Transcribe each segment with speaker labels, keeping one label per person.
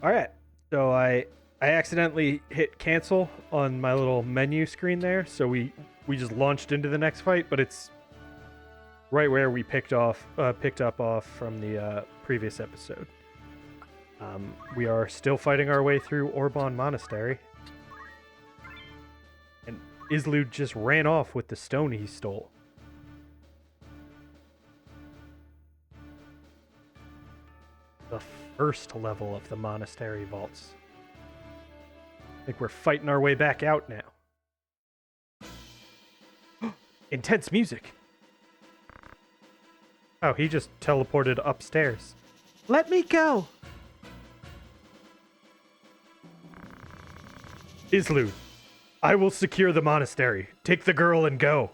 Speaker 1: All right. So I accidentally hit cancel on my little menu screen there, so we just launched into the next fight, but it's right where we picked up off from the previous episode. We are still fighting our way through Orbonne Monastery, and Islu just ran off with the stone he stole. The first level of the monastery vaults. I think we're fighting our way back out now. Intense music. Oh, he just teleported upstairs. Let me go. Islu, I will secure the monastery. Take the girl and go.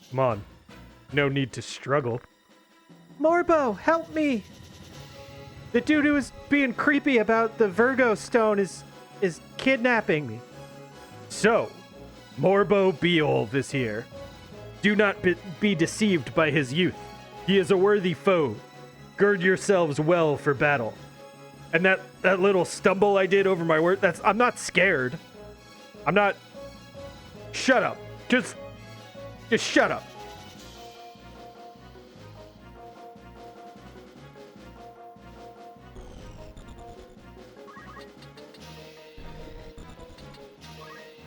Speaker 1: Come on. No need to struggle. Morbo, help me! The dude who was being creepy about the Virgo stone is kidnapping me. So, Morbo Beolv is here. Do not be deceived by his youth. He is a worthy foe. Gird yourselves well for battle. And that little stumble I did over my word, I'm not scared. I'm not... Shut up. Just shut up.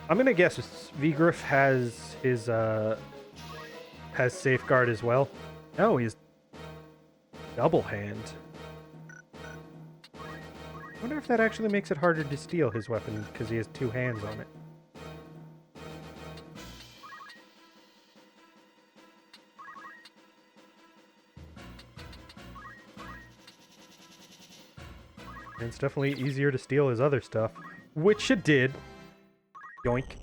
Speaker 1: I'm gonna guess Vigriff has his has safeguard as well. No, he's double hand. I wonder if that actually makes it harder to steal his weapon because he has two hands on it. And it's definitely easier to steal his other stuff, which it did. Yoink.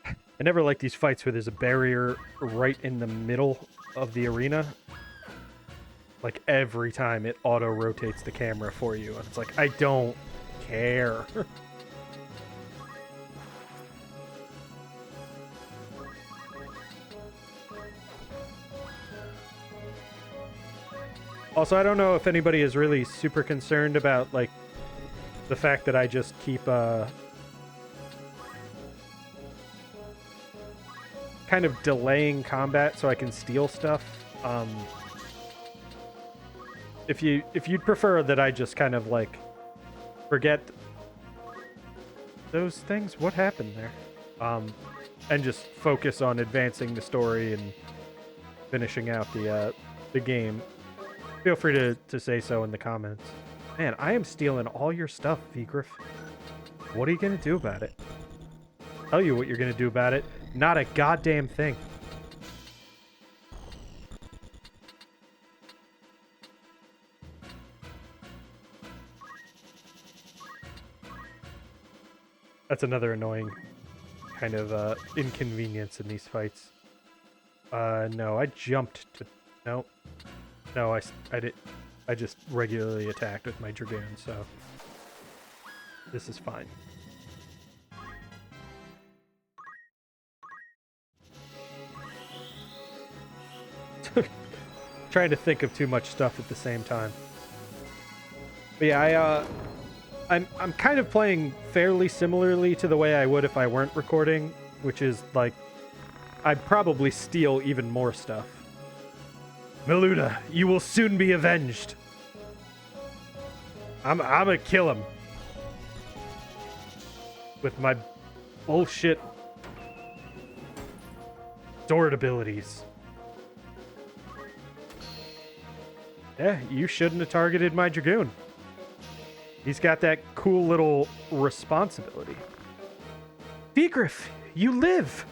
Speaker 1: I never like these fights where there's a barrier right in the middle of the arena. Like every time it auto-rotates the camera for you. And it's like, I don't care. Also, I don't know if anybody is really super concerned about, like, the fact that I just keep, kind of delaying combat so I can steal stuff. If you'd prefer that I just kind of, like, forget those things, what happened there? And just focus on advancing the story and finishing out the game. Feel free to say so in the comments. Man, I am stealing all your stuff, Vigriff. What are you going to do about it? I'll tell you what you're going to do about it. Not a goddamn thing. That's another annoying kind of inconvenience in these fights. No, I jumped to... Nope. No, I did. I just regularly attacked with my Dragoon, so this is fine. Trying to think of too much stuff at the same time. But yeah, I'm kind of playing fairly similarly to the way I would if I weren't recording, which is like I'd probably steal even more stuff. Meluda, you will soon be avenged. I'm gonna kill him. With my bullshit sword abilities. Yeah, you shouldn't have targeted my Dragoon. He's got that cool little responsibility. Vigriff, you live!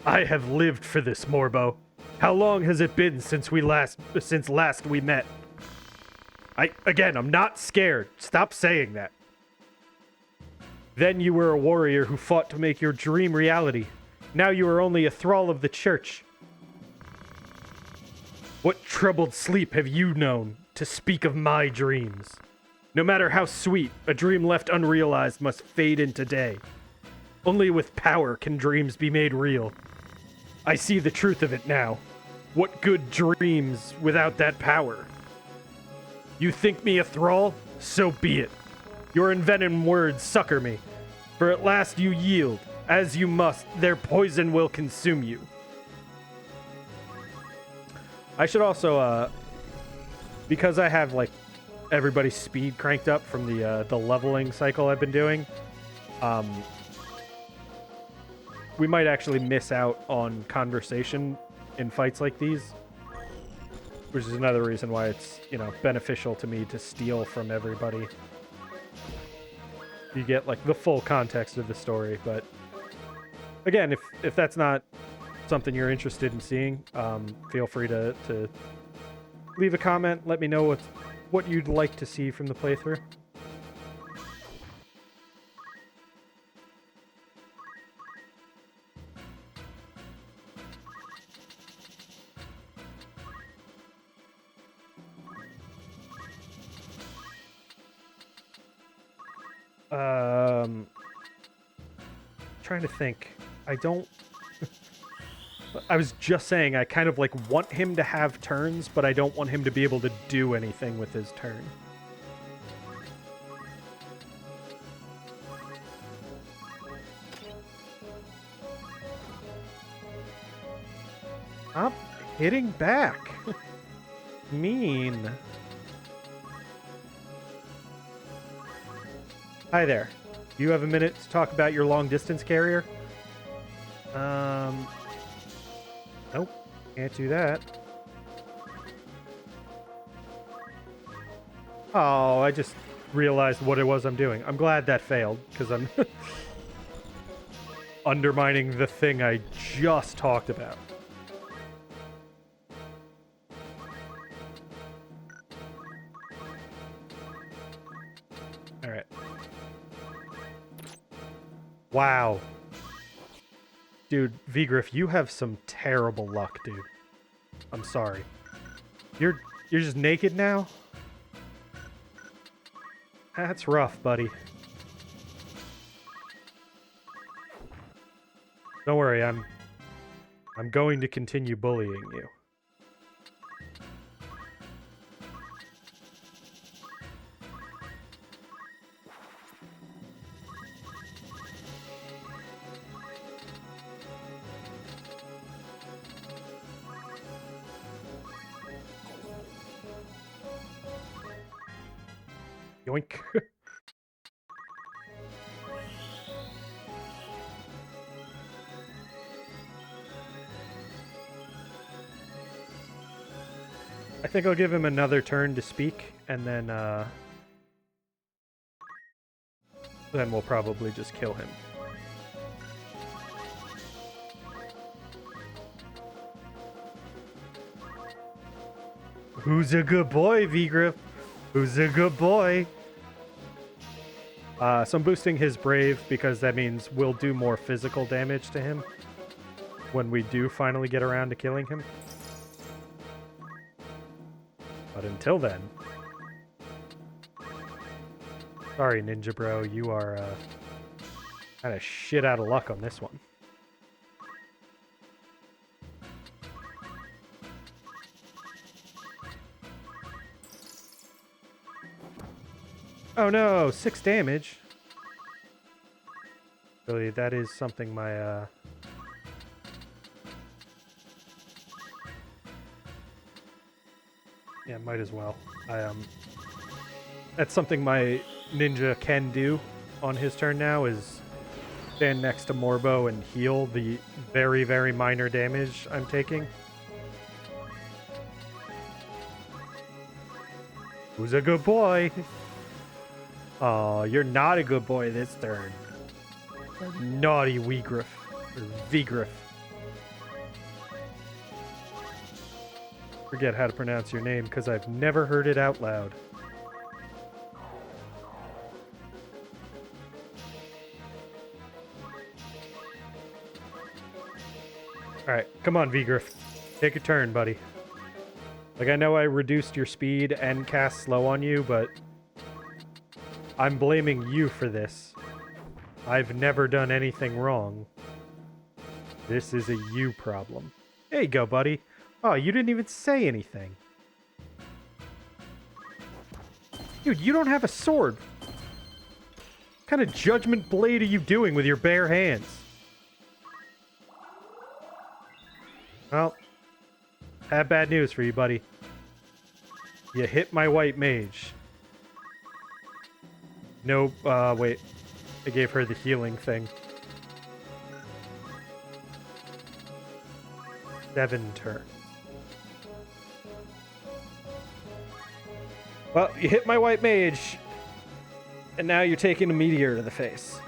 Speaker 1: I have lived for this, Morbo. How long has it been since last we met? I'm not scared. Stop saying that. Then you were a warrior who fought to make your dream reality. Now you are only a thrall of the church. What troubled sleep have you known to speak of my dreams? No matter how sweet, a dream left unrealized must fade into day. Only with power can dreams be made real. I see the truth of it now. What good dreams without that power? You think me a thrall? So be it. Your envenomed words succor me, for at last you yield. As you must, their poison will consume you. I should also, because I have, like, everybody's speed cranked up from the leveling cycle I've been doing, we might actually miss out on conversation in fights like these, which is another reason why it's, you know, beneficial to me to steal from everybody. You get, like, the full context of the story, but again, if that's not something you're interested in seeing, feel free to leave a comment, let me know what you'd like to see from the playthrough. Trying to think. I was just saying I kind of like want him to have turns, but I don't want him to be able to do anything with his turn. Stop hitting back. Mean. Hi there. Do you have a minute to talk about your long-distance carrier? Nope. Can't do that. Oh, I just realized what it was I'm doing. I'm glad that failed, because I'm undermining the thing I just talked about. Alright. Wow. Dude, Vigriff, you have some terrible luck, dude. I'm sorry. You're just naked now? That's rough, buddy. Don't worry, I'm going to continue bullying you. Yoink. I think I'll give him another turn to speak, and then we'll probably just kill him. Who's a good boy, Vigriff? Who's a good boy? So I'm boosting his brave because that means we'll do more physical damage to him when we do finally get around to killing him. But until then... Sorry, Ninja Bro, you are kind of shit out of luck on this one. Oh no, 6 damage. Really, that is something my, yeah, might as well. That's something my ninja can do on his turn now, is stand next to Morbo and heal the very, very minor damage I'm taking. Who's a good boy? Oh, you're not a good boy this turn. Naughty Vigriff. Or Vigriff. Forget how to pronounce your name because I've never heard it out loud. Alright, come on, Vigriff. Take a turn, buddy. Like, I know I reduced your speed and cast slow on you, but I'm blaming you for this. I've never done anything wrong. This is a you problem. There you go, buddy. Oh, you didn't even say anything. Dude, you don't have a sword. What kind of judgment blade are you doing with your bare hands? Well, I have bad news for you, buddy. You hit my white mage. Nope, wait. I gave her the healing thing. 7 turns. Well, you hit my white mage, and now you're taking a meteor to the face.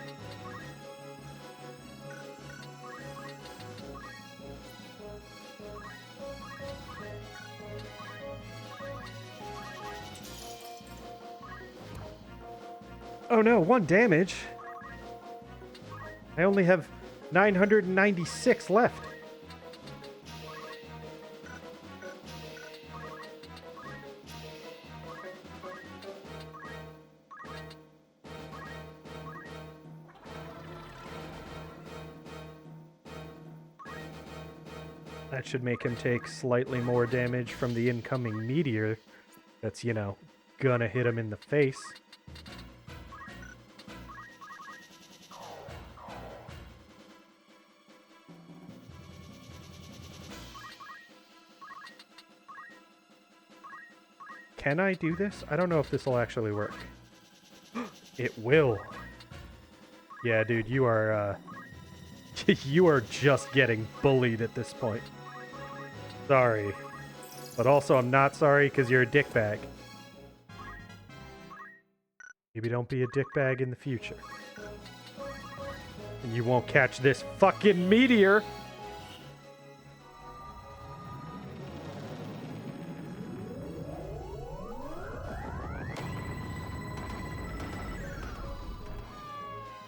Speaker 1: Oh no, 1 damage. I only have 996 left. That should make him take slightly more damage from the incoming meteor that's, you know, gonna hit him in the face. Can I do this? I don't know if this will actually work. It will. Yeah, dude, you are, you are just getting bullied at this point. Sorry. But also, I'm not sorry because you're a dickbag. Maybe don't be a dickbag in the future. And you won't catch this fucking meteor!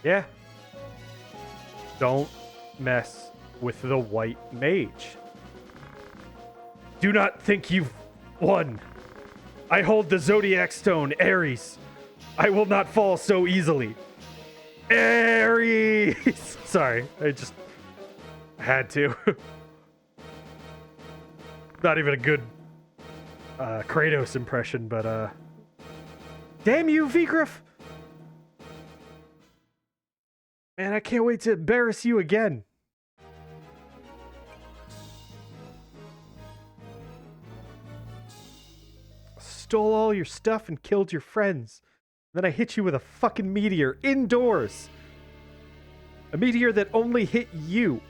Speaker 1: Yeah. Don't mess with the white mage. Do not think you've won. I hold the Zodiac Stone, Ares. I will not fall so easily. Ares! Sorry, I just had to. Not even a good Kratos impression, but damn you, Vigriff! Man, I can't wait to embarrass you again. Stole all your stuff and killed your friends. Then I hit you with a fucking meteor indoors. A meteor that only hit you.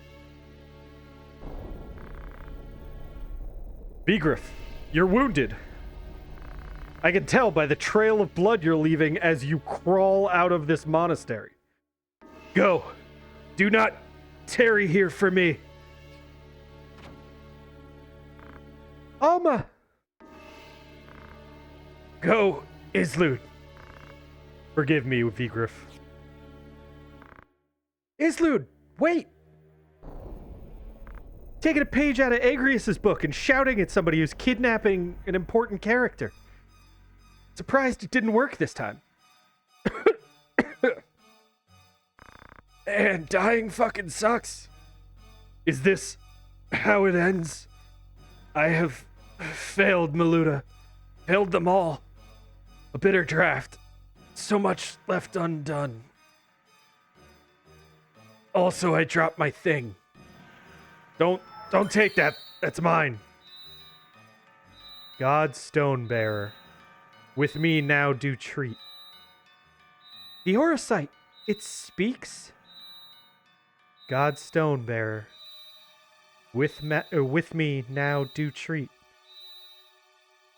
Speaker 1: Vigriff, you're wounded. I can tell by the trail of blood you're leaving as you crawl out of this monastery. Go. Do not tarry here for me. Alma! Go, Islud. Forgive me, Vigriff. Islud, wait! Taking a page out of Agrius's book and shouting at somebody who's kidnapping an important character. Surprised it didn't work this time. And dying fucking sucks. Is this how it ends? I have failed Maluda. Failed them all. A bitter draft. So much left undone. Also, I dropped my thing. Don't take that. That's mine. God Stonebearer, with me now do treat. The Auracite, it speaks. God Stonebearer, with me now do treat.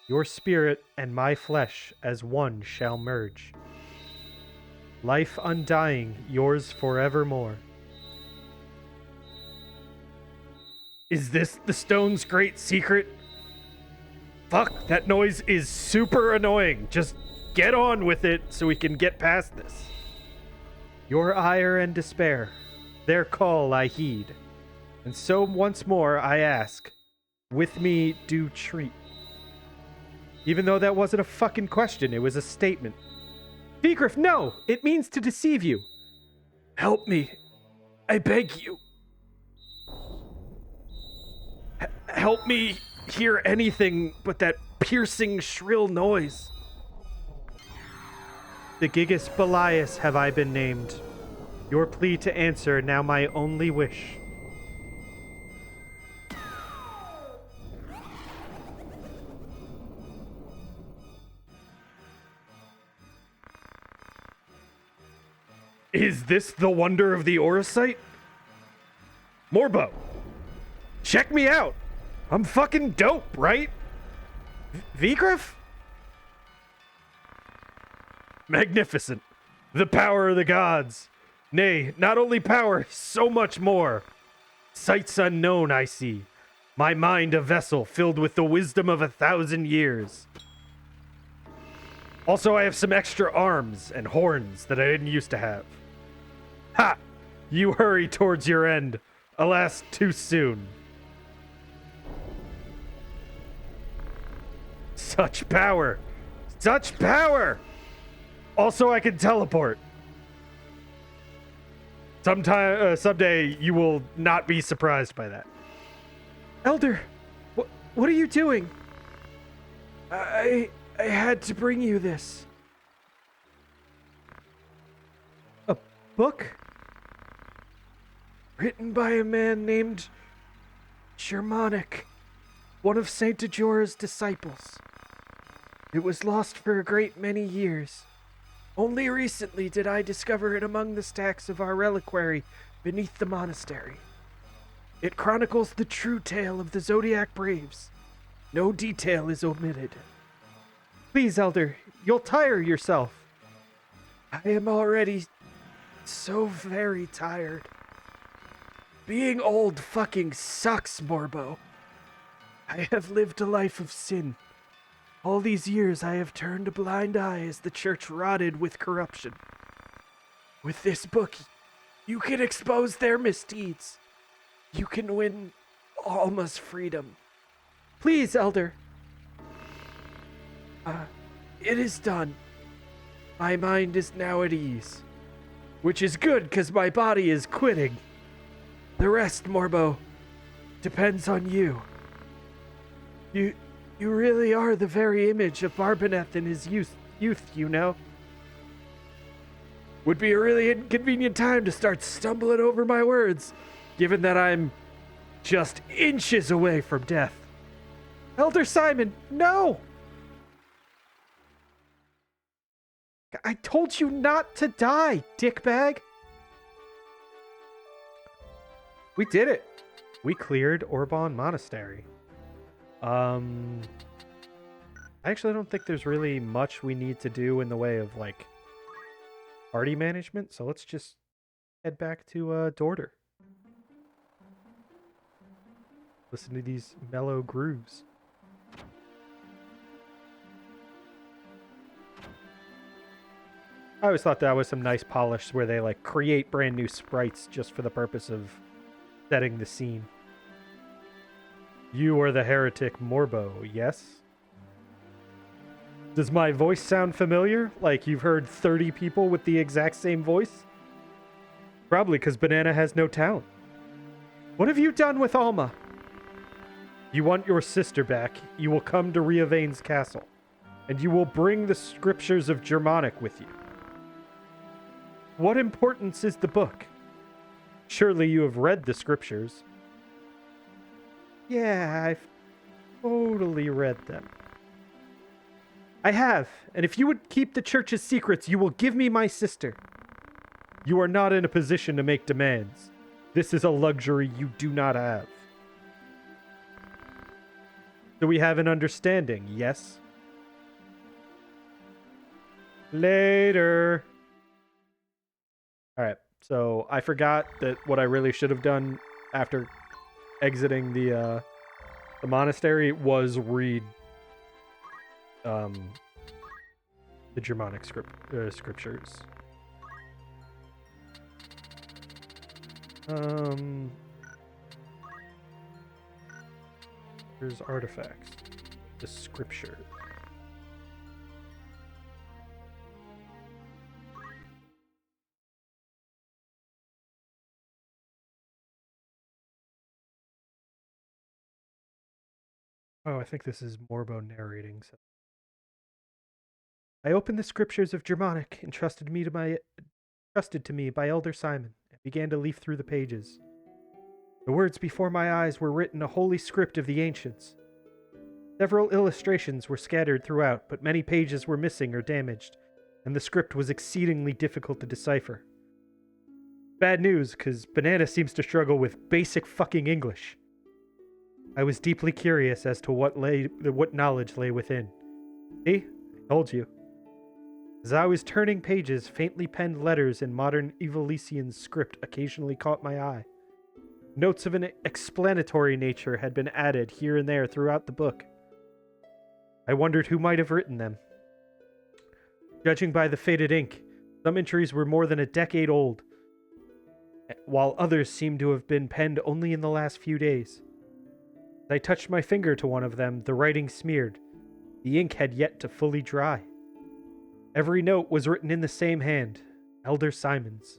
Speaker 1: Your spirit and my flesh as one shall merge. Life undying, yours forevermore. Is this the stone's great secret? Fuck, that noise is super annoying. Just get on with it so we can get past this. Your ire and despair, their call I heed. And so once more I ask, with me do treat. Even though that wasn't a fucking question, it was a statement. Vigriff, no! It means to deceive you. Help me. I beg you. Help me hear anything but that piercing, shrill noise. The Gigas Belias have I been named. Your plea to answer now my only wish. Is this the wonder of the Auracite? Morbo, check me out. I'm fucking dope, right? Vigriff? Magnificent. The power of the gods. Nay, not only power, so much more. Sights unknown I see. My mind a vessel filled with the wisdom of 1,000 years. Also, I have some extra arms and horns that I didn't used to have. Ha! You hurry towards your end. Alas, too soon. Such power! Such power! Also, I can teleport. Someday, you will not be surprised by that. Elder, what are you doing? I had to bring you this. A book? Written by a man named Germanic, one of Saint Ajora's disciples. It was lost for a great many years. Only recently did I discover it among the stacks of our reliquary beneath the monastery. It chronicles the true tale of the Zodiac Braves. No detail is omitted. Please, Elder, you'll tire yourself. I am already so very tired. Being old fucking sucks, Morbo. I have lived a life of sin. All these years I have turned a blind eye as the church rotted with corruption. With this book, you can expose their misdeeds. You can win Alma's freedom. Please, Elder. It is done. My mind is now at ease. Which is good, because my body is quitting. The rest, Morbo, depends on you. You really are the very image of Barbaneth in his youth, you know. Would be a really inconvenient time to start stumbling over my words, given that I'm just inches away from death. Elder Simon, no! I told you not to die, dickbag. We did it. We cleared Orbonne Monastery. I actually don't think there's really much we need to do in the way of, like, party management, so let's just head back to Dorter. Listen to these mellow grooves. I always thought that was some nice polish where they, like, create brand new sprites just for the purpose of setting the scene. You are the heretic Morbo, yes? Does my voice sound familiar? Like you've heard 30 people with the exact same voice? Probably because Banana has no talent. What have you done with Alma? You want your sister back, you will come to Riavane's castle, and you will bring the scriptures of Germanic with you. What importance is the book? Surely you have read the scriptures. Yeah, I've totally read them. I have, and if you would keep the church's secrets, you will give me my sister. You are not in a position to make demands. This is a luxury you do not have. Do we have an understanding, yes? Later. Alright, so I forgot that what I really should have done after exiting the monastery was read the Germanic scriptures. Here's artifacts. The scripture. Oh, I think this is Morbo narrating. So. I opened the scriptures of Germanic entrusted to me by Elder Simon, and began to leaf through the pages. The words before my eyes were written a holy script of the ancients. Several illustrations were scattered throughout, but many pages were missing or damaged, and the script was exceedingly difficult to decipher. Bad news, because Banana seems to struggle with basic fucking English. I was deeply curious as to what knowledge lay within. See? I told you. As I was turning pages, faintly penned letters in modern Ivalician script occasionally caught my eye. Notes of an explanatory nature had been added here and there throughout the book. I wondered who might have written them. Judging by the faded ink, some entries were more than a decade old, while others seemed to have been penned only in the last few days. As I touched my finger to one of them, the writing smeared. The ink had yet to fully dry. Every note was written in the same hand, Elder Simon's.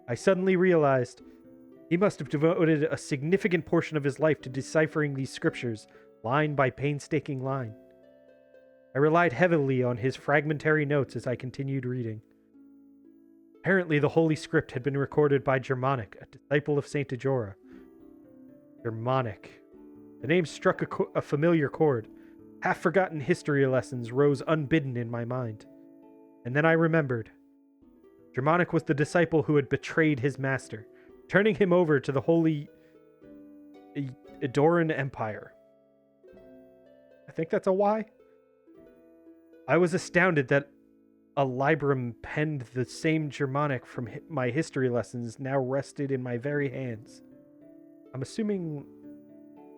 Speaker 1: I suddenly realized he must have devoted a significant portion of his life to deciphering these scriptures, line by painstaking line. I relied heavily on his fragmentary notes as I continued reading. Apparently the Holy Script had been recorded by Germanic, a disciple of Saint Ajora. Germanic. The name struck a familiar chord. Half-forgotten history lessons rose unbidden in my mind. And then I remembered. Germanic was the disciple who had betrayed his master, turning him over to the Holy Edoran Empire. I think that's a Y. I was astounded that a Librum penned the same Germanic from my history lessons now rested in my very hands. I'm assuming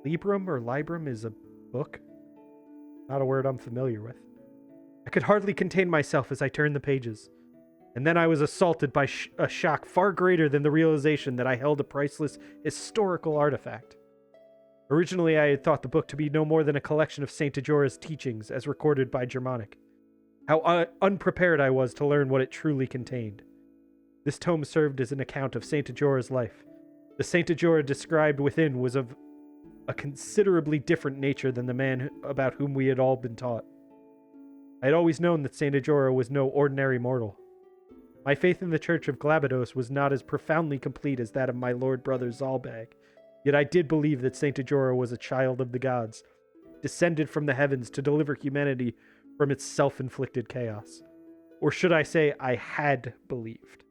Speaker 1: Librum is a book? Not a word I'm familiar with. I could hardly contain myself as I turned the pages. And then I was assaulted by a shock far greater than the realization that I held a priceless historical artifact. Originally, I had thought the book to be no more than a collection of Saint Ajora's teachings as recorded by Germanic. How unprepared I was to learn what it truly contained. This tome served as an account of Saint Ajora's life. The Saint Ajora described within was of a considerably different nature than the man about whom we had all been taught. I had always known that Saint Ajora was no ordinary mortal. My faith in the Church of Glabados was not as profoundly complete as that of my lord brother Zalbag, yet I did believe that Saint Ajora was a child of the gods, descended from the heavens to deliver humanity from its self-inflicted chaos. Or should I say, I had believed.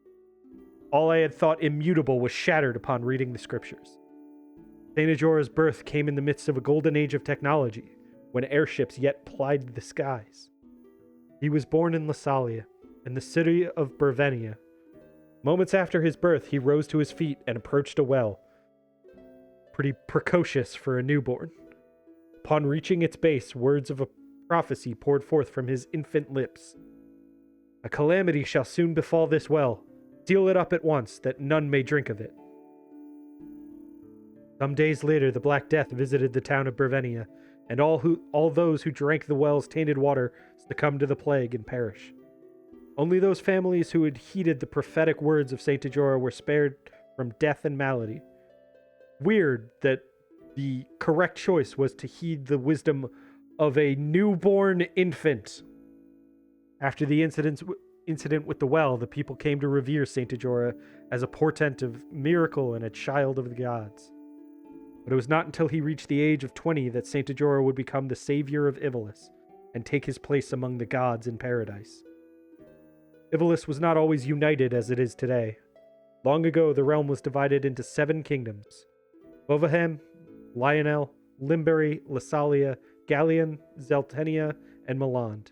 Speaker 1: All I had thought immutable was shattered upon reading the scriptures. Saint Ajora's birth came in the midst of a golden age of technology, when airships yet plied the skies. He was born in Lassalia, in the city of Bervenia. Moments after his birth, he rose to his feet and approached a well. Pretty precocious for a newborn. Upon reaching its base, words of a prophecy poured forth from his infant lips. A calamity shall soon befall this well. Seal it up at once, that none may drink of it. Some days later, the Black Death visited the town of Bervenia, and all those who drank the well's tainted water succumbed to the plague and perished. Only those families who had heeded the prophetic words of Saint Ajora were spared from death and malady. Weird that the correct choice was to heed the wisdom of a newborn infant. After the incident with the well, the people came to revere Saint Ajora as a portent of miracle and a child of the gods. But it was not until he reached the age of 20 that Saint Ajora would become the savior of Ivalice and take his place among the gods in paradise. Ivalice was not always united as it is today. Long ago, the realm was divided into 7 kingdoms: Bovahem, Lionel, Limbury, Lassalia, Gallion, Zeltenia, and Milan.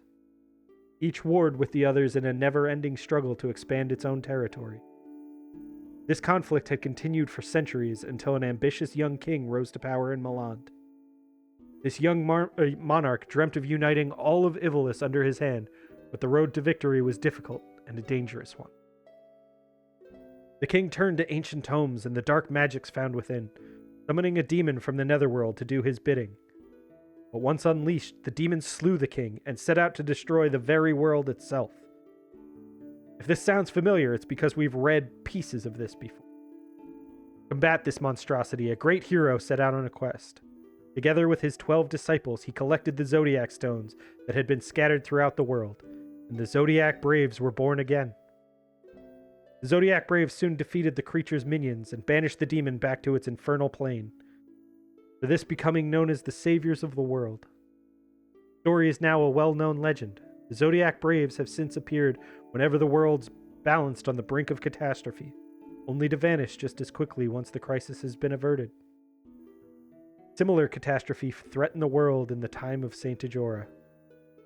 Speaker 1: Each warred with the others in a never-ending struggle to expand its own territory. This conflict had continued for centuries until an ambitious young king rose to power in Milan. This young monarch dreamt of uniting all of Ivalice under his hand, but the road to victory was difficult and a dangerous one. The king turned to ancient tomes and the dark magics found within, summoning a demon from the netherworld to do his bidding. But once unleashed, the demon slew the king and set out to destroy the very world itself. If this sounds familiar, it's because we've read pieces of this before. To combat this monstrosity, a great hero set out on a quest. Together with his 12 disciples, he collected the Zodiac Stones that had been scattered throughout the world, and the Zodiac Braves were born again. The Zodiac Braves soon defeated the creature's minions and banished the demon back to its infernal plane, for this becoming known as the saviors of the world. The story is now a well-known legend. The Zodiac Braves have since appeared whenever the world's balanced on the brink of catastrophe, only to vanish just as quickly once the crisis has been averted. Similar catastrophe threatened the world in the time of Saint Ajora.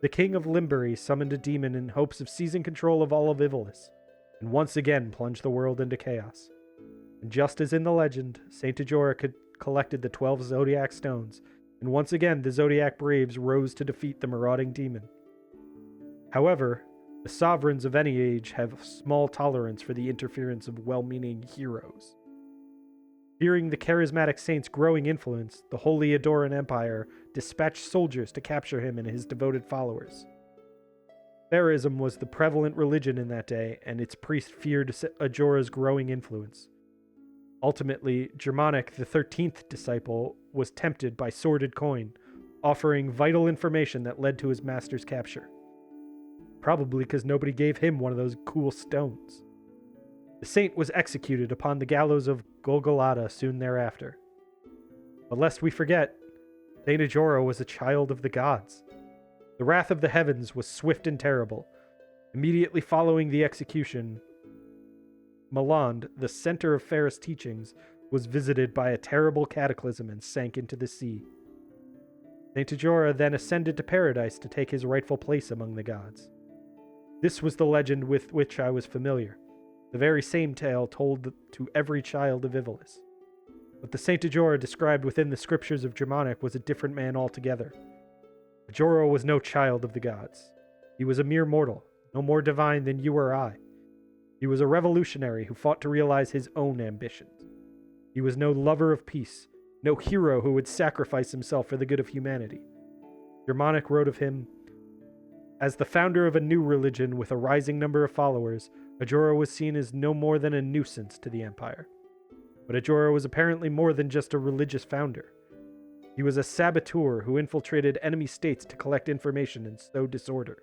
Speaker 1: The king of Limbury summoned a demon in hopes of seizing control of all of Ivalice, and once again plunged the world into chaos. And just as in the legend, Saint Ajora collected the 12 Zodiac Stones, and once again the Zodiac Braves rose to defeat the marauding demon. However, the sovereigns of any age have small tolerance for the interference of well-meaning heroes. Fearing the charismatic saint's growing influence, the Holy Adoran Empire dispatched soldiers to capture him and his devoted followers. Pharaohism was the prevalent religion in that day, and its priests feared Ajora's growing influence. Ultimately, Germanic, the 13th disciple, was tempted by sordid coin, offering vital information that led to his master's capture. Probably because nobody gave him one of those cool stones. The saint was executed upon the gallows of Golgotha soon thereafter. But lest we forget, Saint Ajora was a child of the gods. The wrath of the heavens was swift and terrible. Immediately following the execution, Malande, the center of Ferris' teachings, was visited by a terrible cataclysm and sank into the sea. Saint Ajora then ascended to paradise to take his rightful place among the gods. This was the legend with which I was familiar, the very same tale told to every child of Ivalice. But the Saint Ajora described within the scriptures of Germanic was a different man altogether. Ajora was no child of the gods. He was a mere mortal, no more divine than you or I. He was a revolutionary who fought to realize his own ambitions. He was no lover of peace, no hero who would sacrifice himself for the good of humanity. Germanic wrote of him, as the founder of a new religion with a rising number of followers, Ajora was seen as no more than a nuisance to the empire. But Ajora was apparently more than just a religious founder. He was a saboteur who infiltrated enemy states to collect information and sow disorder.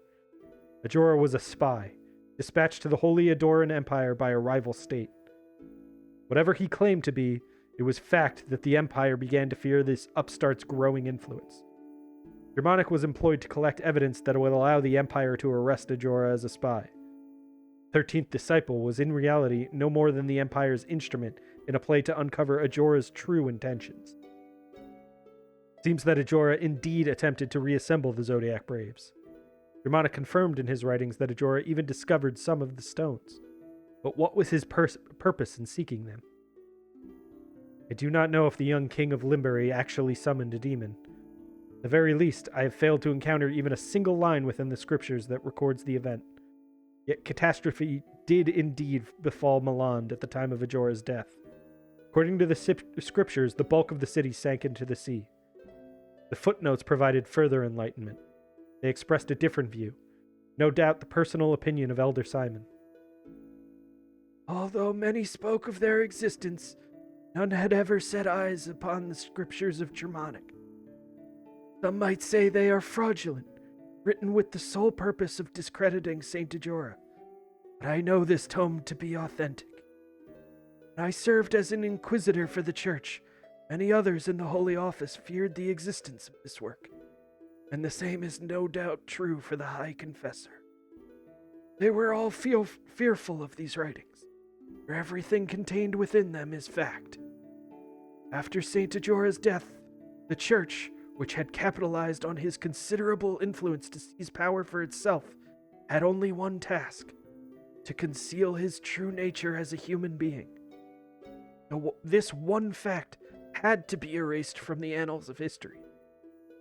Speaker 1: Ajora was a spy, dispatched to the Holy Adoran Empire by a rival state. Whatever he claimed to be, it was fact that the empire began to fear this upstart's growing influence. Germanic was employed to collect evidence that would allow the empire to arrest Ajora as a spy. 13th disciple was in reality no more than the empire's instrument in a play to uncover Ajora's true intentions. It seems that Ajora indeed attempted to reassemble the Zodiac Braves. Germanic confirmed in his writings that Ajora even discovered some of the stones. But what was his purpose in seeking them? I do not know if the young king of Limbury actually summoned a demon. At the very least, I have failed to encounter even a single line within the scriptures that records the event. Yet catastrophe did indeed befall Malande at the time of Ajora's death. According to the scriptures, the bulk of the city sank into the sea. The footnotes provided further enlightenment. They expressed a different view, no doubt the personal opinion of Elder Simon. Although many spoke of their existence, none had ever set eyes upon the scriptures of Germanic. Some might say they are fraudulent, written with the sole purpose of discrediting Saint Ajora, but I know this tome to be authentic. When I served as an inquisitor for the church, many others in the Holy Office feared the existence of this work, and the same is no doubt true for the High Confessor. They were all fearful of these writings, for everything contained within them is fact. After Saint Ajora's death, the church, which had capitalized on his considerable influence to seize power for itself, had only one task: to conceal his true nature as a human being. This one fact had to be erased from the annals of history.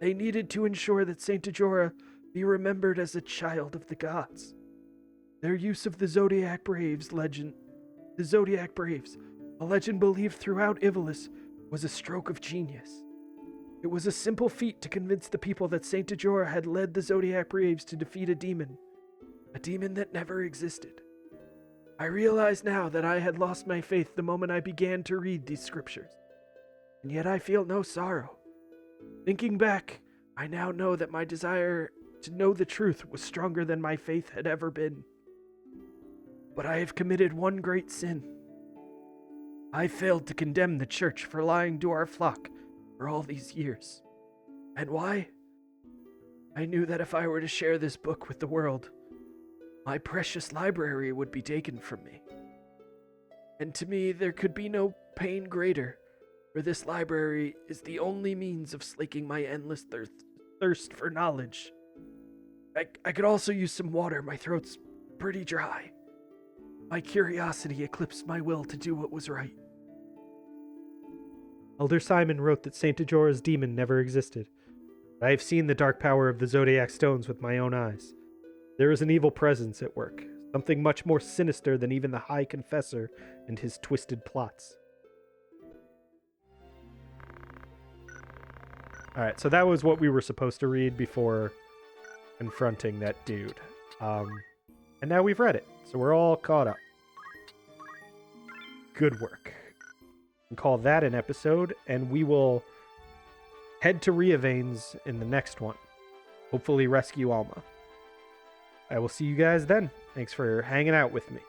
Speaker 1: They needed to ensure that Saint Ajora be remembered as a child of the gods. Their use of the Zodiac Braves, a legend believed throughout Ivalice, was a stroke of genius. It was a simple feat to convince the people that Saint Ajora had led the Zodiac Braves to defeat a demon that never existed. I realize now that I had lost my faith the moment I began to read these scriptures, and yet I feel no sorrow. Thinking back, I now know that my desire to know the truth was stronger than my faith had ever been. But I have committed one great sin. I failed to condemn the church for lying to our flock for all these years. And why? I knew that if I were to share this book with the world, my precious library would be taken from me. And to me, there could be no pain greater, for this library is the only means of slaking my endless thirst for knowledge. I could also use some water. My throat's pretty dry. My curiosity eclipsed my will to do what was right. Elder Simon wrote that Saint Ajora's demon never existed. I have seen the dark power of the Zodiac Stones with my own eyes. There is an evil presence at work, something much more sinister than even the High Confessor and his twisted plots. Alright, so that was what we were supposed to read before confronting that dude. And now we've read it, so we're all caught up. Good work. And call that an episode, and we will head to Riavanes in the next one. Hopefully rescue Alma. I will see you guys then. Thanks for hanging out with me.